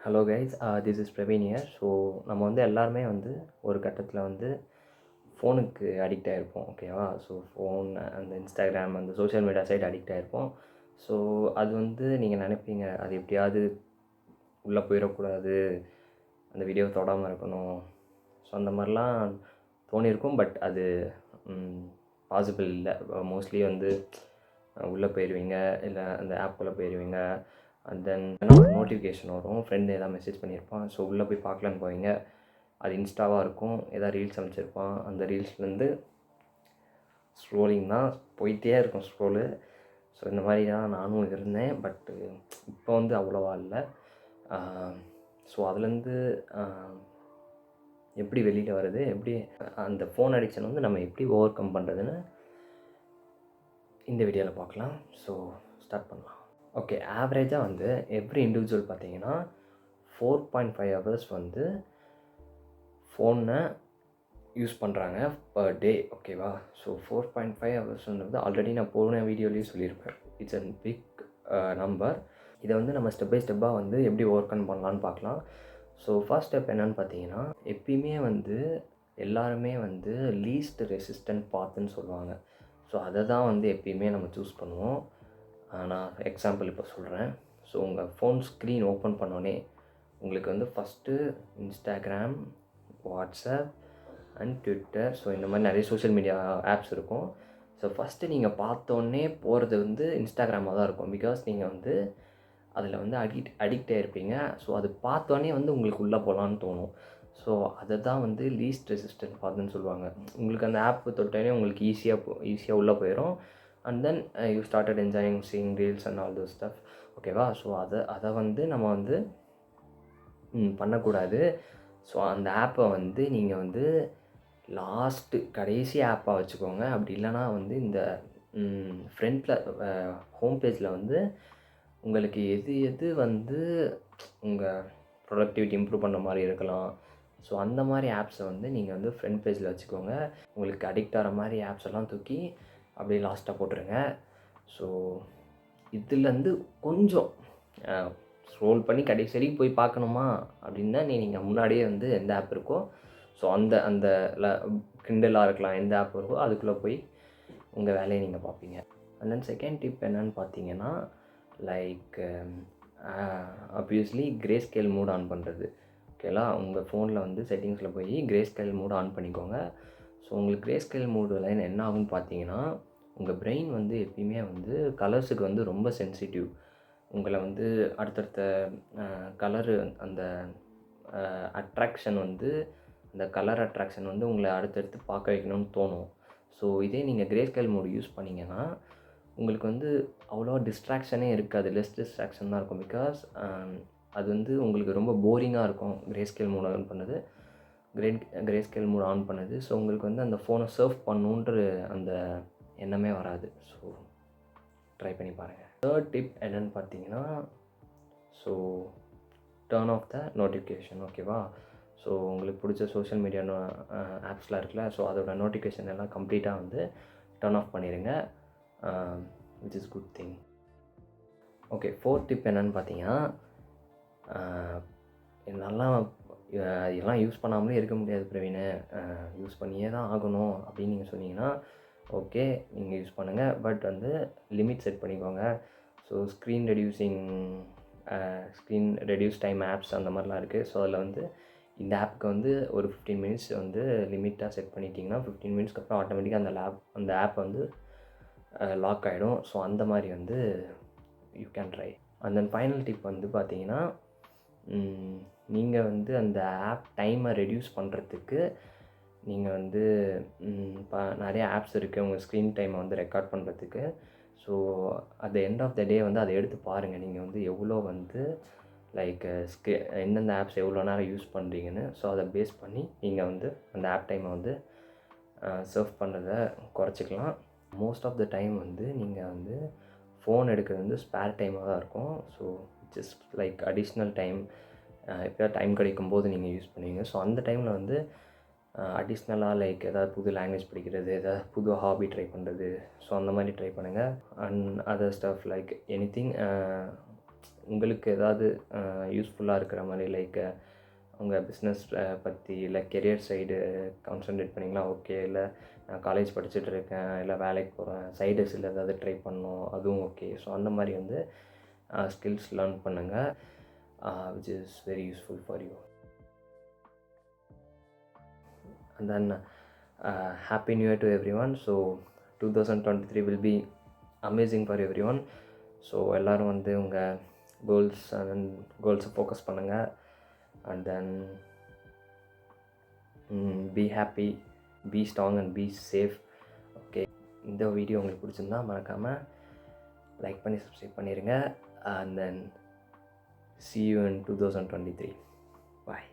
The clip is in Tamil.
Hello guys, this is Praveen here. So நம்ம வந்து எல்லாருமே வந்து ஒரு கட்டத்தில் வந்து ஃபோனுக்கு அடிக்ட் ஆகிருப்போம். ஓகேவா? ஸோ ஃபோன், அந்த இன்ஸ்டாகிராம், அந்த சோஷியல் மீடியா சைட் அடிக்ட் ஆகிருப்போம். ஸோ அது வந்து நீங்கள் நினைப்பீங்க, அது எப்படியாவது உள்ளே போயிடக்கூடாது, அந்த வீடியோ தொடாமல் இருக்கணும். ஸோ அந்த மாதிரிலாம் தோணியிருக்கும். பட் அது பாசிபிள் இல்லை. மோஸ்ட்லி வந்து உள்ளே போயிடுவீங்க, இல்லை அந்த ஆப்புக்குள்ளே போயிடுவீங்க. அண்ட் தென் ஒரு நோட்டிஃபிகேஷன் வரும், ஃப்ரெண்டு எதாவது மெசேஜ் பண்ணியிருப்பான். ஸோ உள்ளே போய் பார்க்கலான்னு போவீங்க. அது இன்ஸ்டாவாக இருக்கும், எதாவது ரீல்ஸ் அமைச்சிருப்பான். அந்த ரீல்ஸ்லேருந்து ஸ்க்ரோலிங் தான் போயிட்டே இருக்கும், ஸ்க்ரோலு. ஸோ இந்த மாதிரி தான் நானும் இருந்தேன். பட்டு இப்போ வந்து அவ்வளோவா இல்லை. ஸோ அதுலேருந்து எப்படி வெளியில் வருது, எப்படி அந்த ஃபோன் அடிக்ஷன் வந்து நம்ம எப்படி ஓவர் கம் பண்ணுறதுன்னு இந்த வீடியோவில் பார்க்கலாம். ஸோ ஸ்டார்ட் பண்ணலாம். ஓகே, ஆவரேஜாக வந்து எவ்ரி இண்டிவிஜுவல் பார்த்தீங்கன்னா 4.5 ஹவர்ஸ் வந்து ஃபோனை யூஸ் பண்ணுறாங்க பர் டே. ஓகேவா? ஸோ 4.5 ஹவர்ஸ்ன்றது ஆல்ரெடி நான் போன வீடியோலேயும் சொல்லியிருப்பேன். It's a big number. இதை வந்து நம்ம ஸ்டெப் பை ஸ்டெப்பாக வந்து எப்படி ஓவர் கம் பண்ணலான்னு பார்க்கலாம். ஸோ ஃபர்ஸ்ட் ஸ்டெப் என்னென்னு பார்த்தீங்கன்னா, எப்பயுமே வந்து எல்லாருமே வந்து லீஸ்ட் ரெசிஸ்டன்ட் பாத்துன்னு சொல்லுவாங்க. ஸோ அதை தான் வந்து எப்பயுமே நம்ம சூஸ் பண்ணுவோம். நான் எக்ஸாம்பிள் இப்போ சொல்கிறேன். ஸோ உங்கள் ஃபோன் ஸ்க்ரீன் ஓப்பன் பண்ணோடனே உங்களுக்கு வந்து first Instagram, WhatsApp and Twitter, so இந்த மாதிரி நிறைய சோஷியல் மீடியா ஆப்ஸ் இருக்கும். ஸோ ஃபஸ்ட்டு நீங்கள் பார்த்தோன்னே போகிறது வந்து இன்ஸ்டாகிராமாக தான் இருக்கும். பிகாஸ் நீங்கள் வந்து அதில் வந்து அடிக்ட் ஆகிருப்பீங்க. ஸோ அது பார்த்தோன்னே வந்து உங்களுக்கு உள்ளே போகலான்னு தோணும். ஸோ அதை தான் வந்து லீஸ்ட் ரெசிஸ்டன்ட் பாத்துன்னு சொல்லுவாங்க. உங்களுக்கு அந்த ஆப் தொட்டோடனே உங்களுக்கு ஈஸியாக உள்ளே போயிடும். And then you started enjoying seeing reels and all those stuff. ஓகேவா? ஸோ அதை வந்து நம்ம வந்து பண்ணக்கூடாது. ஸோ அந்த ஆப்பை வந்து நீங்கள் வந்து கடைசி ஆப்பாக வச்சுக்கோங்க. அப்படி இல்லைனா வந்து இந்த ஃப்ரண்ட்டில் ஹோம் பேஜில் வந்து உங்களுக்கு எது வந்து உங்கள் ப்ரொடக்டிவிட்டி இம்ப்ரூவ் பண்ண மாதிரி இருக்கலாம். ஸோ அந்த மாதிரி ஆப்ஸை வந்து நீங்கள் வந்து ஃப்ரண்ட் பேஜில் வச்சுக்கோங்க. உங்களுக்கு அடிக்ட் ஆகிற மாதிரி ஆப்ஸ் எல்லாம் தூக்கி அப்படியே லாஸ்ட்டாக போட்டுருங்க. ஸோ இதுலேருந்து கொஞ்சம் ஸ்க்ரோல் பண்ணி கடைசி வரைக்கும் போய் பார்க்கணுமா அப்படின்னா நீங்கள் முன்னாடியே வந்து எந்த ஆப் இருக்கோ, ஸோ அந்த கிண்டலாக இருக்கலாம், எந்த ஆப் இருக்கோ அதுக்குள்ளே போய் உங்கள் வேலையை நீங்கள் பார்ப்பீங்க. அண்ட் தென் செகண்ட் டிப் என்னன்னு பார்த்தீங்கன்னா, like obviously grey scale mode on பண்ணுறது. ஓகேலா? உங்கள் ஃபோனில் வந்து செட்டிங்ஸில் போய் கிரே ஸ்கேல் மோட் ஆன் பண்ணிக்கோங்க. ஸோ உங்களுக்கு கிரே ஸ்கேல் மோடில் என்ன ஆகும்னு பார்த்தீங்கன்னா, உங்கள் பிரெயின் வந்து எப்பயுமே வந்து கலர்ஸுக்கு வந்து ரொம்ப சென்சிட்டிவ். உங்களை வந்து அடுத்தடுத்த கலரு, அந்த அட்ராக்ஷன் வந்து, அந்த கலர் அட்ராக்ஷன் வந்து உங்களை அடுத்தடுத்து பார்க்க வைக்கணும்னு தோணும். ஸோ இதே நீங்கள் கிரே ஸ்கேல் மோடு யூஸ் பண்ணிங்கன்னா உங்களுக்கு வந்து அவ்வளோவா டிஸ்ட்ராக்ஷனே இருக்காது. லெஸ் டிஸ்ட்ராக்ஷன் தான் இருக்கும். பிகாஸ் அது வந்து உங்களுக்கு ரொம்ப போரிங்காக இருக்கும் கிரே ஸ்கேல் மோட் ஆன் பண்ணது. கிரே ஸ்கேல் மோட் ஆன் பண்ணது. ஸோ உங்களுக்கு வந்து அந்த ஃபோனை சர்ஃப் பண்ணணுன்ற அந்த எண்ணமே வராது. ஸோ ட்ரை பண்ணி பாருங்கள். தேர்ட் டிப் என்னென்னு பார்த்தீங்கன்னா, so turn off the notification. ஓகேவா? ஸோ உங்களுக்கு பிடிச்ச சோஷியல் மீடியா ஆப்ஸ்லாம் இருக்குல்ல, ஸோ அதோட நோட்டிஃபிகேஷன் எல்லாம் கம்ப்ளீட்டாக வந்து டர்ன் ஆஃப் பண்ணிடுங்க. Which is good thing. Okay, fourth tip என்னென்னு பார்த்தீங்கன்னா, என்னால் இதெல்லாம் யூஸ் பண்ணாமலே இருக்க முடியாது பிரவீனு, யூஸ் பண்ணியே தான் ஆகணும் அப்படின்னு நீங்கள் சொன்னீங்கன்னா, ஓகே நீங்கள் யூஸ் பண்ணுங்கள். பட் வந்து லிமிட் செட் பண்ணிக்கோங்க. So screen reduce time apps அந்த மாதிரிலாம் இருக்குது. ஸோ அதில் வந்து இந்த ஆப்புக்கு வந்து ஒரு 15 மினிட்ஸ் வந்து லிமிட்டாக செட் பண்ணிட்டீங்கன்னா 15 மினிட்ஸ்க்கு அப்புறம் ஆட்டோமேட்டிக்காக அந்த ஆப் வந்து லாக் ஆகிடும். ஸோ அந்த மாதிரி வந்து you can try. And then final tip வந்து பார்த்தீங்கன்னா, நீங்கள் வந்து அந்த ஆப் டைமை ரெடியூஸ் பண்ணுறதுக்கு நீங்கள் வந்து இப்போ நிறைய ஆப்ஸ் இருக்குது உங்கள் ஸ்க்ரீன் டைமை வந்து ரெக்கார்ட் பண்ணுறதுக்கு. So at the end of the day வந்து அதை எடுத்து பாருங்கள். நீங்கள் வந்து எவ்வளோ வந்து லைக் எந்தெந்த ஆப்ஸ் எவ்வளோ நேரம் யூஸ் பண்ணுறீங்கன்னு. ஸோ அதை பேஸ் பண்ணி நீங்கள் வந்து அந்த ஆப் டைமை வந்து சர்ஃப் பண்ணுறத குறைச்சிக்கலாம். மோஸ்ட் ஆஃப் த டைம் வந்து நீங்கள் வந்து ஃபோன் எடுக்கிறது வந்து ஸ்பேர் டைமாக தான் இருக்கும். So just like additional time, எப்போயா டைம் கிடைக்கும்போது நீங்கள் யூஸ் பண்ணுவீங்க. ஸோ அந்த டைமில் வந்து அடிஷ்னலாக லைக் எதாவது புது லாங்குவேஜ் படிக்கிறது, எதாவது புது ஹாபி ட்ரை பண்ணுறது, ஸோ அந்த மாதிரி ட்ரை பண்ணுங்கள். And other stuff like anything உங்களுக்கு ஏதாவது யூஸ்ஃபுல்லாக இருக்கிற மாதிரி லைக் உங்கள் பிஸ்னஸ் பற்றி இல்லை கெரியர் சைடு கான்சன்ட்ரேட் பண்ணிங்களா ஓகே, இல்லை நான் காலேஜ் படிச்சுட்டு இருக்கேன், இல்லை வேலைக்கு போகிறேன், சைடு ஹஸ்ல் ஏதாவது ட்ரை பண்ணணும் அதுவும் ஓகே. ஸோ அந்த மாதிரி வந்து ஸ்கில்ஸ் லேர்ன் பண்ணுங்கள், which is very useful for you. And then happy new year to every one. So 2023 will be amazing for every one. So எல்லோரும் வந்து உங்கள் கோல்ஸை ஃபோக்கஸ் பண்ணுங்கள். And then be happy, be strong and be safe. Okay, இந்த வீடியோ உங்களுக்கு பிடிச்சிருந்தா மறக்காமல் லைக் பண்ணி சப்ஸ்கிரைப் பண்ணிடுங்க. And then see you in 2023. Bye.